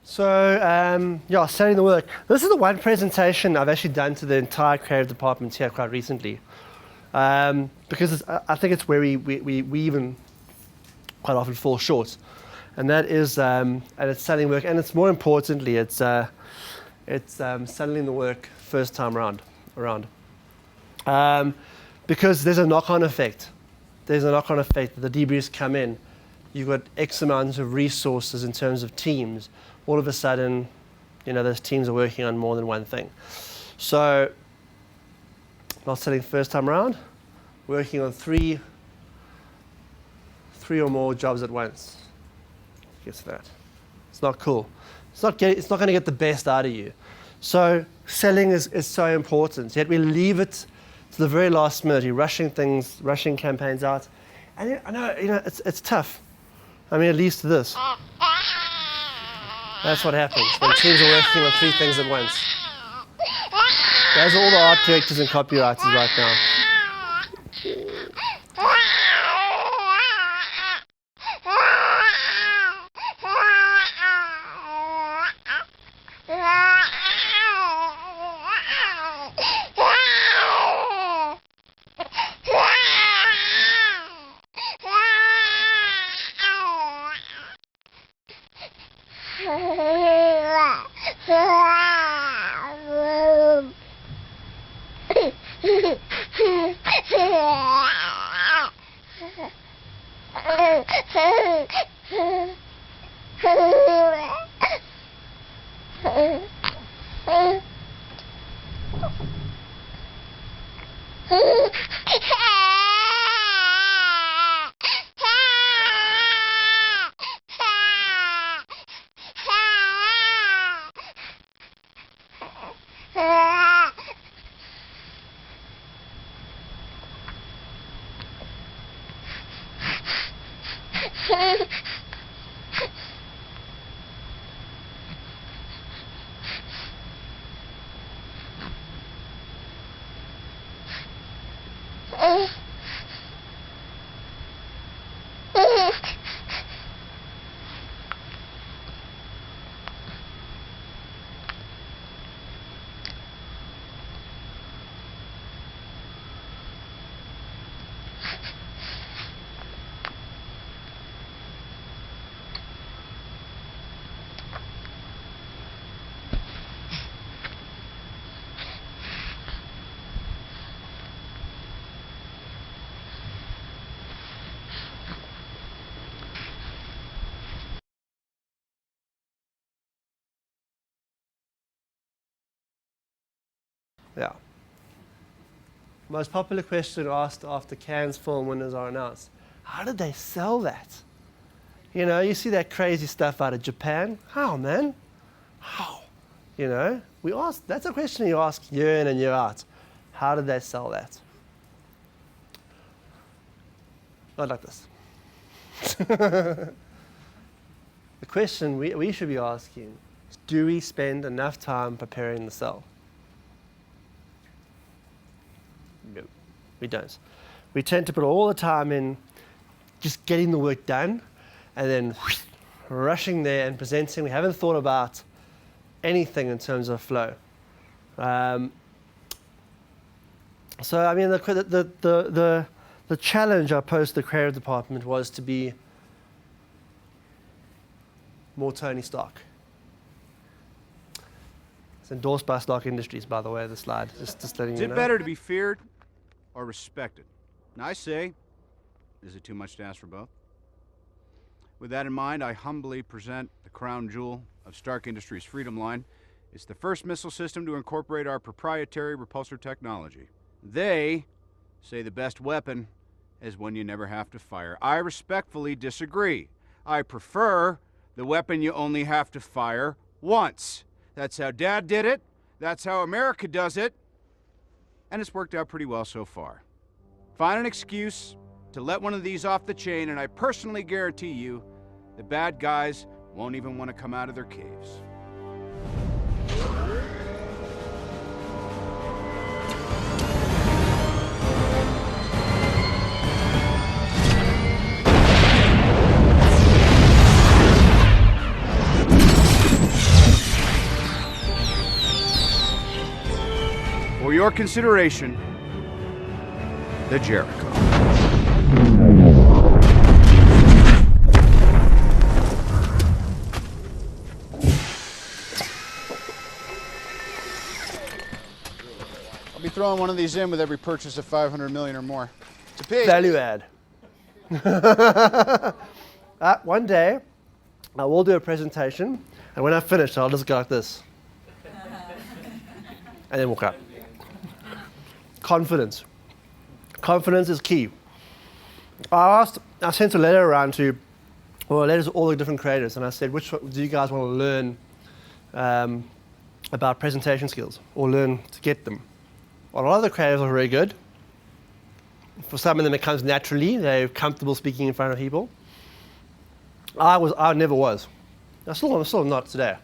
Yeah, selling the work. This is the one presentation I've actually done to the entire creative department here quite recently. Because I think it's where we even quite often fall short. And that is, and it's selling work, and it's more importantly, it's selling the work first time around. Because there's a knock-on effect. There's a knock-on effect that the debriefs come in. You've got X amount of resources in terms of teams. All of a sudden, those teams are working on more than one thing. So, not selling first time around, working on three or more jobs at once. Guess that. It's not cool. It's not going to get the best out of you. So selling is so important. Yet we leave it to the very last minute. You're rushing things, rushing campaigns out, and I know it's tough. I mean, it leads to this. That's what happens when teams are working on three things at once. Those are all the art directors and copywriters right now. Yeah. Most popular question asked after Cannes film winners are announced. How did they sell that? You see that crazy stuff out of Japan. How, man? How? We ask. That's a question you ask year in and year out. How did they sell that? Not like this. The question we should be asking is, do we spend enough time preparing the sell? No, we don't. We tend to put all the time in just getting the work done and then rushing there and presenting. We haven't thought about anything in terms of flow. So, I mean, the challenge I posed to the creative department was to be more Tony Stark. It's endorsed by Stark Industries, by the way, the slide. Just letting you know. Is it better to be feared or respected? And I say, is it too much to ask for both? With that in mind, I humbly present the crown jewel of Stark Industries' Freedom Line. It's the first missile system to incorporate our proprietary repulsor technology. They say the best weapon is one you never have to fire. I respectfully disagree. I prefer the weapon you only have to fire once. That's how Dad did it. That's how America does it. And it's worked out pretty well so far. Find an excuse to let one of these off the chain, and I personally guarantee you the bad guys won't even want to come out of their caves. For your consideration, the Jericho. I'll be throwing one of these in with every purchase of 500 million or more. It's a pig. Value add. One day, I will do a presentation, and when I finish, I'll just go like this. And then walk out. Confidence. Confidence is key. I sent a letter around to, letters to all the different creators, and I said, which do you guys want to learn about presentation skills, or learn to get them? Well, a lot of the creators are very good. For some of them, it comes naturally. They're comfortable speaking in front of people. I never was. I'm still not today.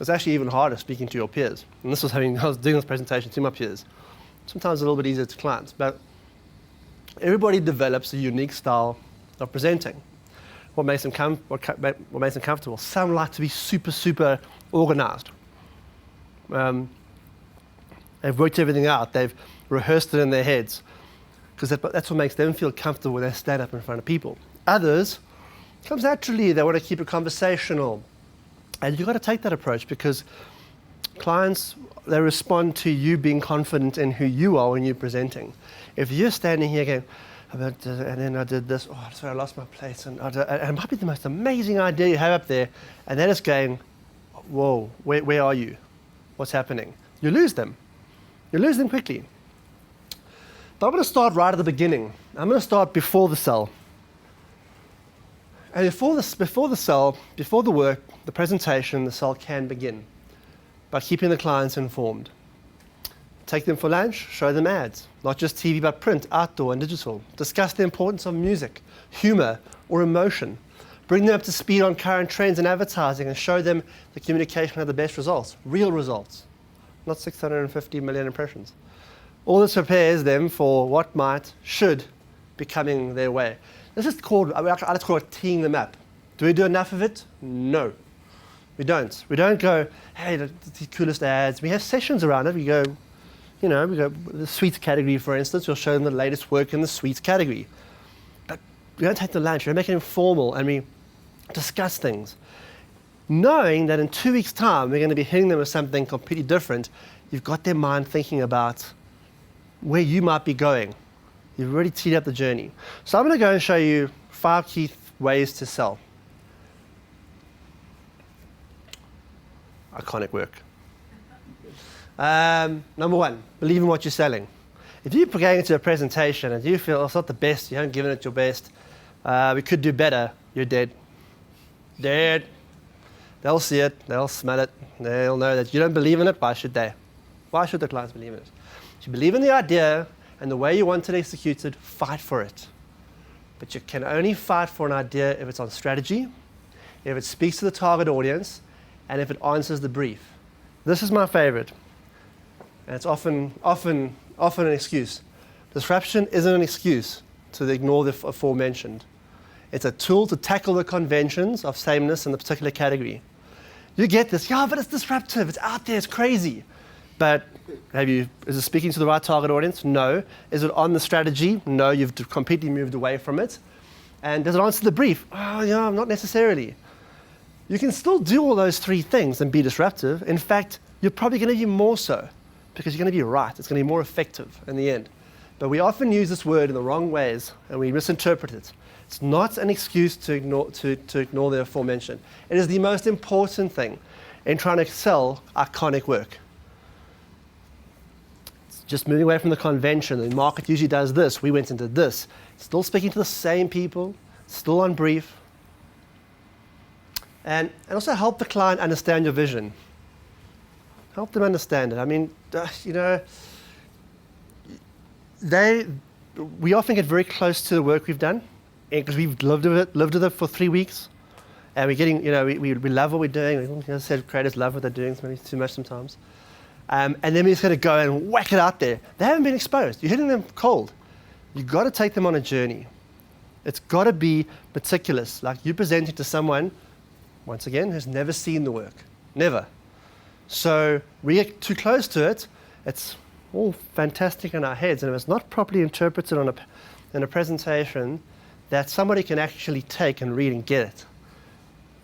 It's actually even harder speaking to your peers. And this was I was doing this presentation to my peers. Sometimes a little bit easier to clients, but everybody develops a unique style of presenting. What makes them comfortable? Some like to be super, super organized. They've worked everything out. They've rehearsed it in their heads, because that's what makes them feel comfortable when they stand up in front of people. Others, it comes naturally. They want to keep it conversational. And you've got to take that approach, because clients, they respond to you being confident in who you are when you're presenting. If you're standing here going, and then I did this, sorry, I lost my place, and it might be the most amazing idea you have up there, and they're just going, whoa, where are you? What's happening? You lose them. You lose them quickly. But I'm going to start right at the beginning. I'm going to start before the sell. And before the sell, before the work, the presentation, the sell can begin by keeping the clients informed. Take them for lunch, show them ads, not just TV, but print, outdoor, and digital. Discuss the importance of music, humor, or emotion. Bring them up to speed on current trends in advertising and show them the communication had the best results, real results, not 650 million impressions. All this prepares them for what should be coming their way. This is called, I like to call it teeing them up. Do we do enough of it? No, we don't. We don't go, hey, the coolest ads. We have sessions around it. We go the sweets category, for instance. We'll show them the latest work in the sweets category. But we don't take the lunch. We make it informal, and we discuss things. Knowing that in 2 weeks' time, we're going to be hitting them with something completely different, you've got their mind thinking about where you might be going. You've already teed up the journey. So I'm going to go and show you 5 key ways to sell. Iconic work. Number 1, believe in what you're selling. If you're going into a presentation and you feel it's not the best, you haven't given it your best, we could do better, you're dead. Dead. They'll see it, they'll smell it, they'll know that you don't believe in it. Why should they? Why should the clients believe in it? If you believe in the idea and the way you want it executed, fight for it. But you can only fight for an idea if it's on strategy, if it speaks to the target audience, and if it answers the brief. This is my favorite, and it's often an excuse. Disruption isn't an excuse to ignore the aforementioned. It's a tool to tackle the conventions of sameness in the particular category. You get this, but it's disruptive, it's out there, it's crazy. But is it speaking to the right target audience? No. Is it on the strategy? No, you've completely moved away from it. And does it answer the brief? Not necessarily. You can still do all those 3 things and be disruptive. In fact, you're probably going to be more so, because you're going to be right. It's going to be more effective in the end. But we often use this word in the wrong ways, and we misinterpret it. It's not an excuse to ignore the aforementioned. It is the most important thing in trying to sell iconic work. It's just moving away from the convention. The market usually does this. We went into this. Still speaking to the same people, still on brief. And also help the client understand your vision. Help them understand it. I mean, we often get very close to the work we've done, because we've lived with it for 3 weeks, and we're getting, we love what we're doing. As I said, creators love what they're doing, maybe too much sometimes. And then we're just going to go and whack it out there. They haven't been exposed. You're hitting them cold. You've got to take them on a journey. It's got to be meticulous, like you're presenting to someone, once again, who's never seen the work. Never. So we get too close to it, it's all fantastic in our heads, and if it's not properly interpreted in a presentation that somebody can actually take and read and get it,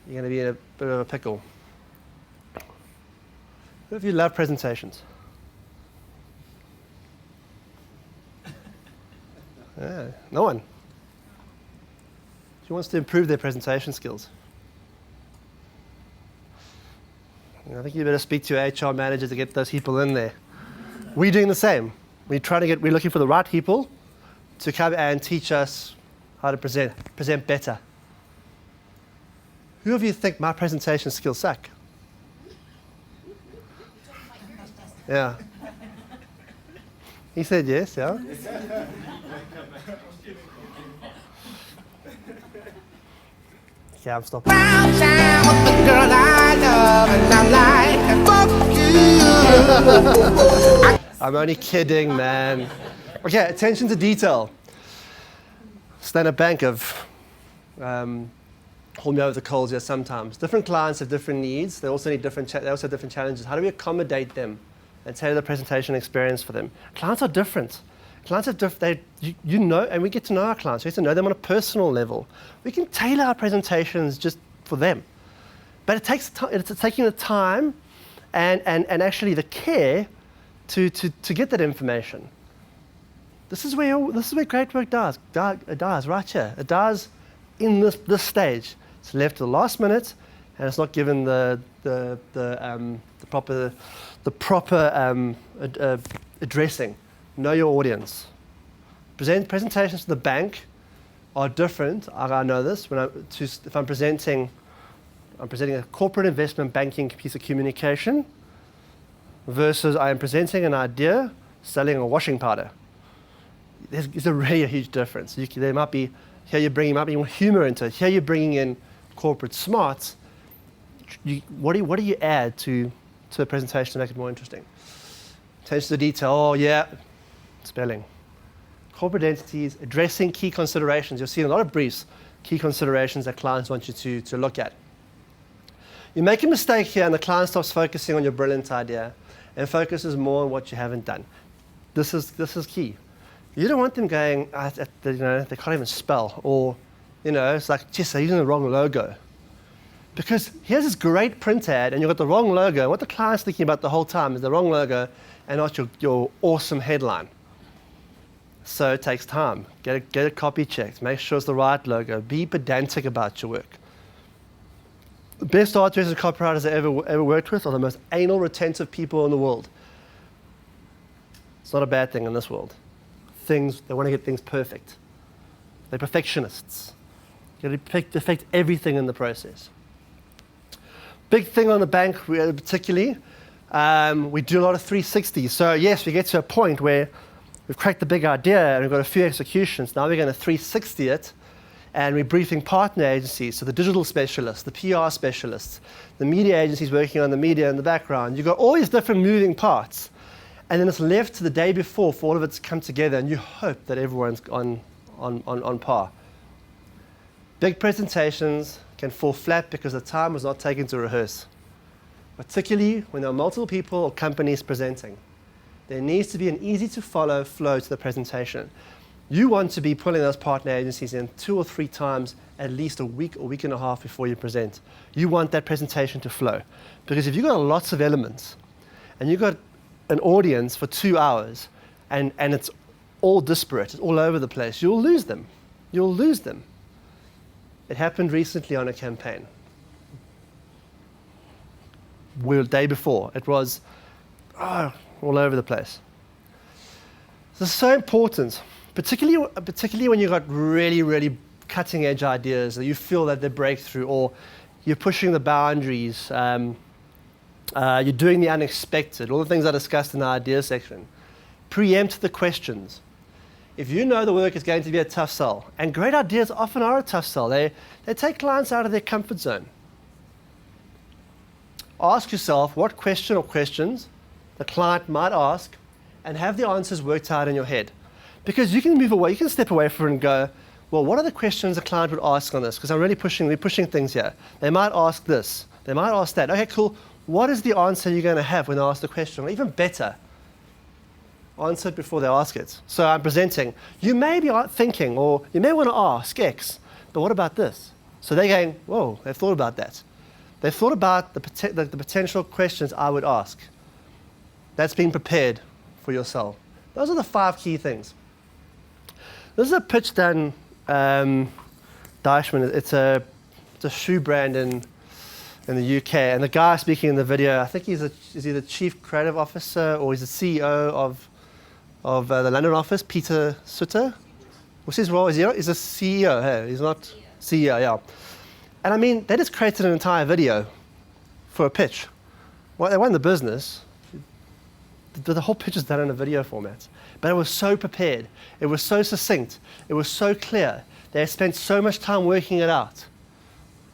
you're going to be in a bit of a pickle. Who of you love presentations? Yeah, no one. Who wants to improve their presentation skills? I think you better speak to your HR manager to get those people in there. We're doing the same. We're looking for the right people to come and teach us how to present better. Who of you think my presentation skills suck? Yeah. He said yes, yeah. Yeah, I'm stopping. Round town with the girl I love, and I'm like, fuck you. I'm only kidding, man. Okay, attention to detail. Stand a bank of hold me over the coals here sometimes. Different clients have different needs. They also need they also have different challenges. How do we accommodate them and tailor the presentation experience for them? Clients are different. Clients are you know, and we get to know our clients. We get to know them on a personal level. We can tailor our presentations just for them. But it takes it's taking the time and actually the care to get that information. This is where great work does. It does right here. It does in this stage. It's left to the last minute, and it's not given the proper addressing. Know your audience. Presentations to the bank are different. I know this. If I'm presenting a corporate investment banking piece of communication versus I am presenting an idea selling a washing powder. There's really a huge difference. There might be more humor into it. Here you're bringing in corporate smarts. What do you add to the presentation to make it more interesting? Attention to detail. Oh yeah, spelling. Corporate entities, addressing key considerations. You'll see in a lot of briefs, key considerations that clients want you to look at. You make a mistake here and the client stops focusing on your brilliant idea and focuses more on what you haven't done. This is key. You don't want them going, they can't even spell, or, it's like, geez, they're using the wrong logo. Because here's this great print ad, and you've got the wrong logo. What the client's thinking about the whole time is the wrong logo and not your awesome headline. So it takes time. Get a copy checked. Make sure it's the right logo. Be pedantic about your work. The best art directors and copywriters I've ever worked with are the most anal retentive people in the world. It's not a bad thing in this world. They want to get things perfect. They're perfectionists. You got to perfect everything in the process. Big thing on the bank, particularly, we do a lot of 360s. So yes, we get to a point where we've cracked the big idea and we've got a few executions. Now we're going to 360 it, and we're briefing partner agencies, so the digital specialists, the PR specialists, the media agencies working on the media in the background. You've got all these different moving parts. And then it's left to the day before for all of it to come together, and you hope that everyone's on par. Big presentations can fall flat because the time was not taken to rehearse, particularly when there are multiple people or companies presenting. There needs to be an easy-to-follow flow to the presentation. You want to be pulling those partner agencies in 2 or 3 times at least a week or week and a half before you present. You want that presentation to flow. Because if you've got lots of elements, and you've got an audience for 2 hours, and it's all disparate, it's all over the place, you'll lose them. You'll lose them. It happened recently on a campaign. The day before, it was all over the place. This is so important, particularly when you've got really, really cutting edge ideas that you feel that they're breakthrough, or you're pushing the boundaries, you're doing the unexpected, all the things I discussed in the idea section. Preempt the questions. If you know the work is going to be a tough sell, and great ideas often are a tough sell, they take clients out of their comfort zone. Ask yourself what question or questions the client might ask, and have the answers worked out in your head. Because you can move away, you can step away from it and go, well, what are the questions the client would ask on this? Because we're pushing things here. They might ask this, they might ask that. Okay, cool. What is the answer you're going to have when they ask the question? Or even better, answer it before they ask it. So I'm presenting. You may be thinking, or you may want to ask X, but what about this? So they're going, whoa, they've thought about that. They've thought about the potential questions I would ask. That's being prepared for your sell. Those are the 5 key things. This is a pitch done, Deichmann. It's a shoe brand in the UK. And the guy speaking in the video, I think he's either Chief Creative Officer or he's the CEO of the London office, Peter Sutter. What's his role? He's a CEO, hey? He's not CEO, yeah. And I mean, they just created an entire video for a pitch. Well, they won the business. The whole pitch is done in a video format. But it was so prepared. It was so succinct. It was so clear. They spent so much time working it out.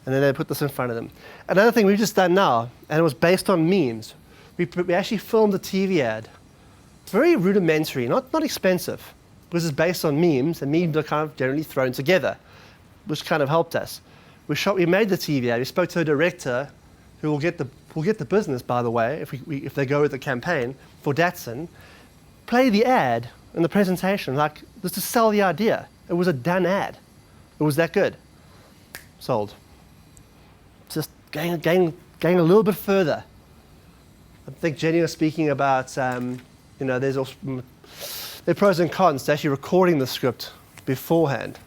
And then they put this in front of them. Another thing we've just done now, and it was based on memes. We actually filmed a TV ad. Very rudimentary, not expensive, because it's based on memes, and memes are kind of generally thrown together, which kind of helped us. We made the TV ad. We spoke to a director who will get the business, by the way, if they go with the campaign for Datsun. Play the ad in the presentation, like just to sell the idea. It was a done ad. It was that good. Sold. Just going a little bit further. I think Jenny was speaking about, there's also there are pros and cons to actually recording the script beforehand.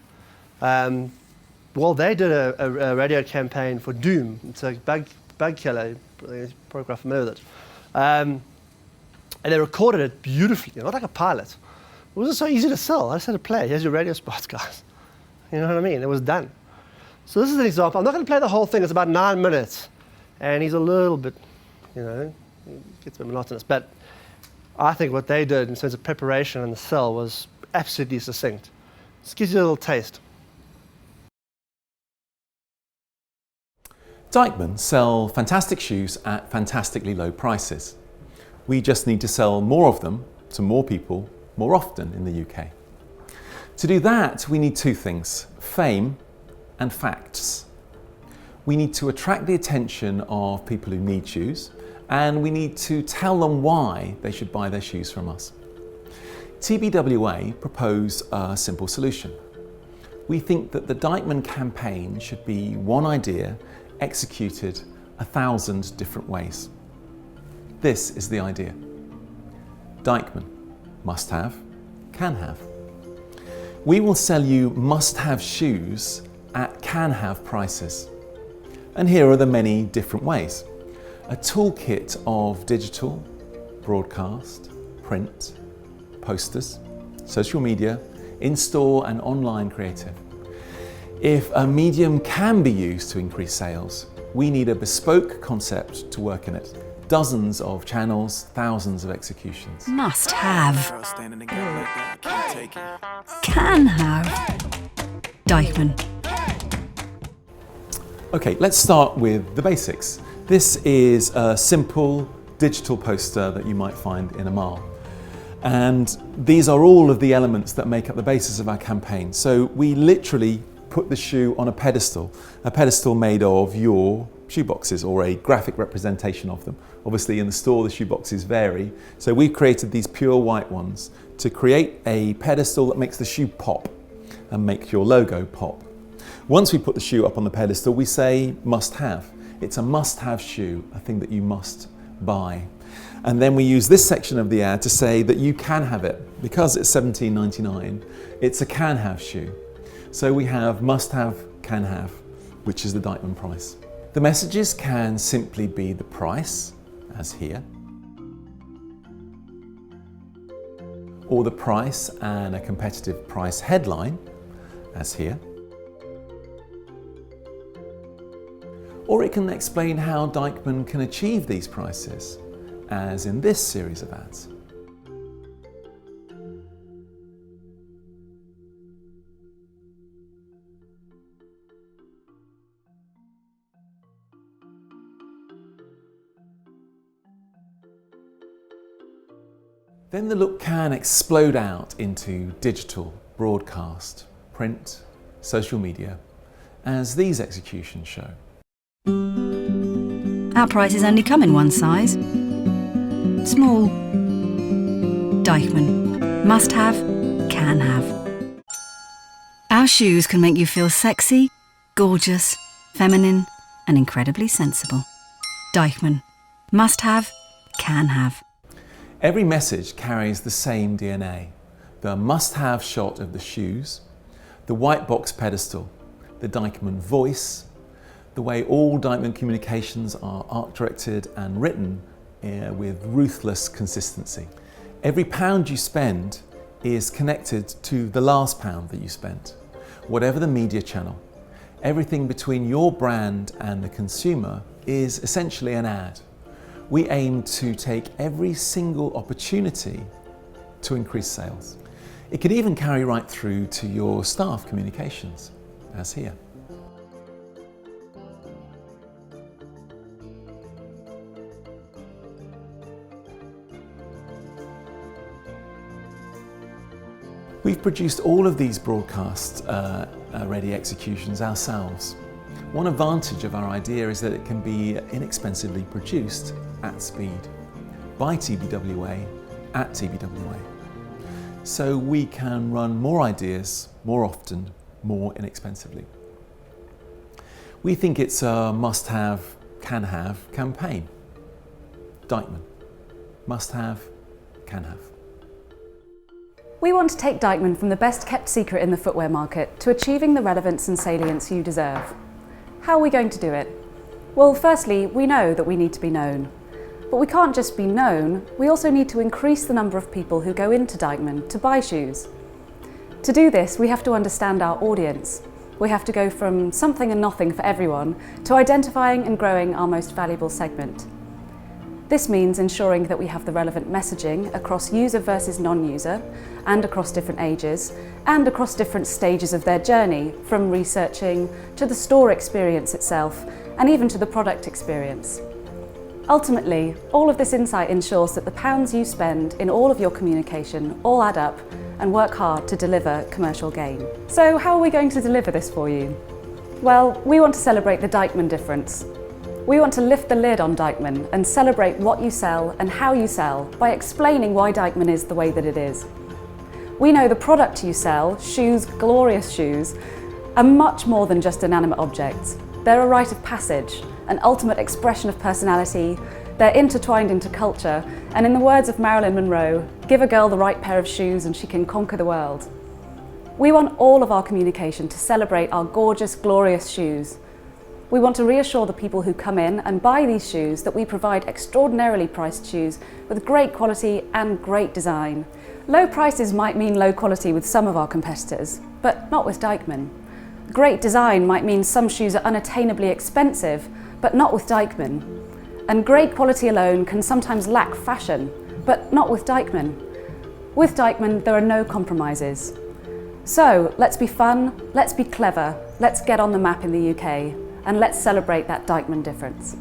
Well, they did a radio campaign for Doom. It's a bug killer. You're probably quite familiar with it. And they recorded it beautifully, not like a pilot. It wasn't so easy to sell. I just had to play. Here's your radio spots, guys. You know what I mean? It was done. So this is an example. I'm not going to play the whole thing. It's about 9 minutes. And he's a little bit, it gets a bit monotonous. But I think what they did in terms of preparation and the sell was absolutely succinct. This gives you a little taste. Deichmann sell fantastic shoes at fantastically low prices. We just need to sell more of them to more people more often in the UK. To do that, we need 2 things: fame and facts. We need to attract the attention of people who need shoes, and we need to tell them why they should buy their shoes from us. TBWA propose a simple solution. We think that the Deichmann campaign should be one idea executed 1,000 different ways. This is the idea. Deichmann, must have, can have. We will sell you must-have shoes at can-have prices. And here are the many different ways. A toolkit of digital, broadcast, print, posters, social media, in-store and online creative. If a medium can be used to increase sales, we need a bespoke concept to work in it. Dozens of channels, thousands of executions. Must have. Can have. Deichmann. Okay, let's start with the basics. This is a simple digital poster that you might find in a mall. And these are all of the elements that make up the basis of our campaign. So we literally put the shoe on a pedestal made of your shoeboxes or a graphic representation of them. Obviously in the store the shoeboxes vary, so we've created these pure white ones to create a pedestal that makes the shoe pop and make your logo pop. Once we put the shoe up on the pedestal, we say must have. It's a must-have shoe, a thing that you must buy. And then we use this section of the ad to say that you can have it. Because it's $17.99, it's a can-have shoe. So we have must-have, can-have, which is the Deichmann price. The messages can simply be the price, as here, or the price and a competitive price headline, as here. Or it can explain how Deichmann can achieve these prices, as in this series of ads. Then the look can explode out into digital, broadcast, print, social media, as these executions show. Our prices only come in one size. Small. Deichmann. Must have, can have. Our shoes can make you feel sexy, gorgeous, feminine, and incredibly sensible. Deichmann. Must have, can have. Every message carries the same DNA. The must-have shot of the shoes, the white box pedestal, the Deichmann voice, the way all Deichmann communications are art-directed and written with ruthless consistency. Every pound you spend is connected to the last pound that you spent, whatever the media channel. Everything between your brand and the consumer is essentially an ad. We aim to take every single opportunity to increase sales. It could even carry right through to your staff communications, as here. We've produced all of these broadcast ready executions ourselves. One advantage of our idea is that it can be inexpensively produced at speed by TBWA at TBWA. So we can run more ideas more often, more inexpensively. We think it's a must-have, can-have campaign. Deichmann. Must-have, can-have. We want to take Deichmann from the best kept secret in the footwear market to achieving the relevance and salience you deserve. How are we going to do it? Well, firstly, we know that we need to be known. But we can't just be known, we also need to increase the number of people who go into Deichmann to buy shoes. To do this, we have to understand our audience. We have to go from something and nothing for everyone to identifying and growing our most valuable segment. This means ensuring that we have the relevant messaging across user versus non-user, and across different ages, and across different stages of their journey, from researching to the store experience itself, and even to the product experience. Ultimately, all of this insight ensures that the pounds you spend in all of your communication all add up and work hard to deliver commercial gain. So how are we going to deliver this for you? Well, we want to celebrate the Deichmann difference. We want to lift the lid on Deichmann and celebrate what you sell and how you sell by explaining why Deichmann is the way that it is. We know the product you sell, shoes, glorious shoes, are much more than just inanimate objects. They're a rite of passage, an ultimate expression of personality. They're intertwined into culture, and in the words of Marilyn Monroe, give a girl the right pair of shoes and she can conquer the world. We want all of our communication to celebrate our gorgeous, glorious shoes. We want to reassure the people who come in and buy these shoes that we provide extraordinarily priced shoes with great quality and great design. Low prices might mean low quality with some of our competitors, but not with Deichmann. Great design might mean some shoes are unattainably expensive, but not with Deichmann. And great quality alone can sometimes lack fashion, but not with Deichmann. With Deichmann, there are no compromises. So let's be fun, let's be clever, let's get on the map in the UK. And let's celebrate that Deichmann difference.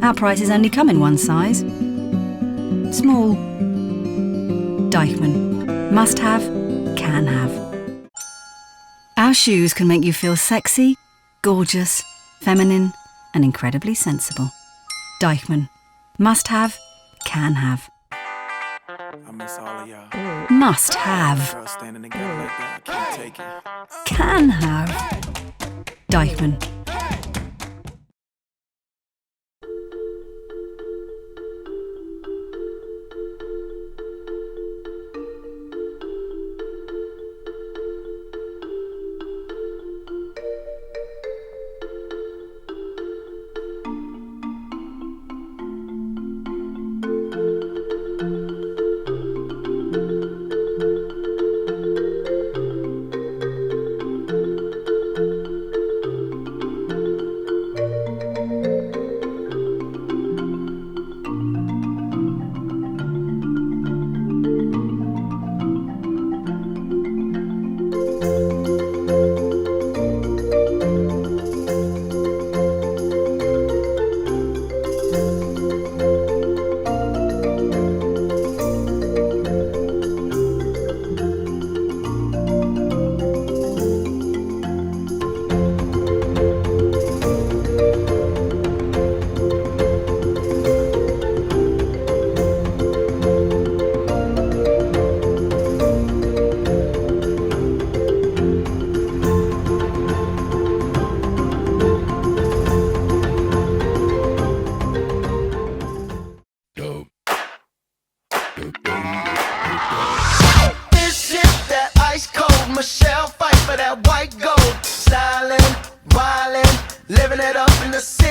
Our prices only come in one size. Small. Deichmann. Must have, can have. Our shoes can make you feel sexy, gorgeous, feminine, and incredibly sensible. Deichmann. Must have, can have. I miss all of y'all. Must have, Girls standing together like that, I can't take it. can have. Deichmann.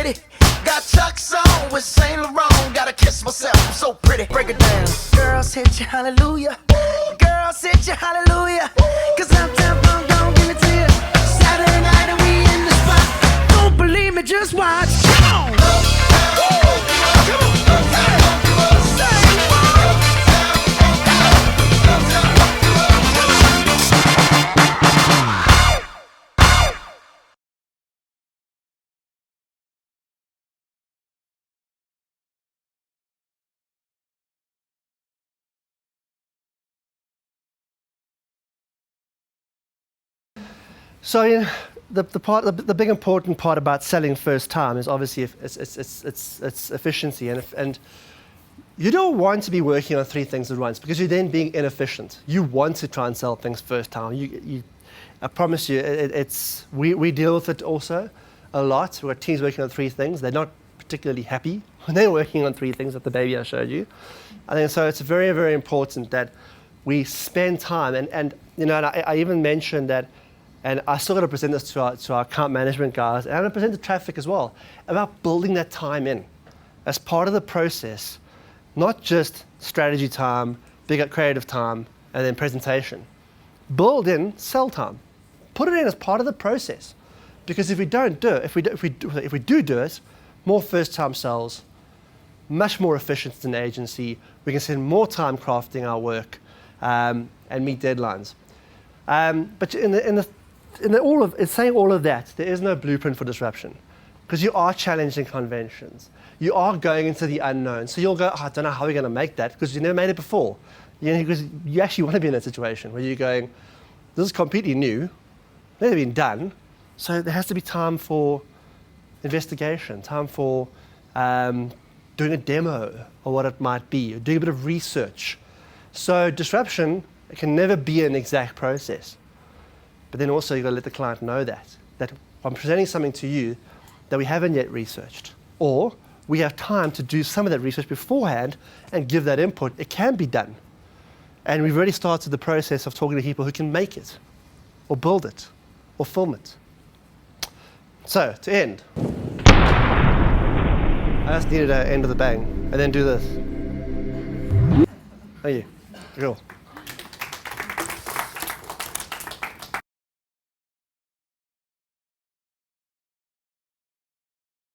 pretty. Got Chuck's on with Saint Laurent. Gotta kiss myself, I'm so pretty. Break it down. Girls hit you, hallelujah. Girls hit you, hallelujah. Cause Uptown Funk gon' give it to you. Saturday night and we in the spot. Don't believe me, just watch. Come on. So the big important part about selling first time is obviously it's efficiency, and you don't want to be working on 3 things at once because you're then being inefficient. You want to try and sell things first time. I promise you, we deal with it also a lot. We've got teams working on 3 things. They're not particularly happy when they're working on 3 things, like the baby I showed you. I think so. It's very, very important that we spend time, and I even mentioned that. And I still got to present this to our account management guys, and I'm going to present to traffic as well, about building that time in as part of the process, not just strategy time, big creative time, and then presentation. Build in sell time. Put it in as part of the process, because if we don't do it, if we do it, more first-time sales, much more efficient as an agency. We can spend more time crafting our work and meet deadlines. But in saying all of that, there is no blueprint for disruption, because you are challenging conventions. You are going into the unknown. So you'll go, I don't know how we're going to make that, because you never made it before. Because you actually want to be in that situation where you're going, this is completely new, never been done. So there has to be time for investigation, time for doing a demo or what it might be, or doing a bit of research. So disruption can never be an exact process. But then also you've got to let the client know that I'm presenting something to you that we haven't yet researched, or we have time to do some of that research beforehand and give that input. It can be done. And we've already started the process of talking to people who can make it, or build it, or film it. So, to end, I just needed to end with a bang, and then do this. Thank you. Cool.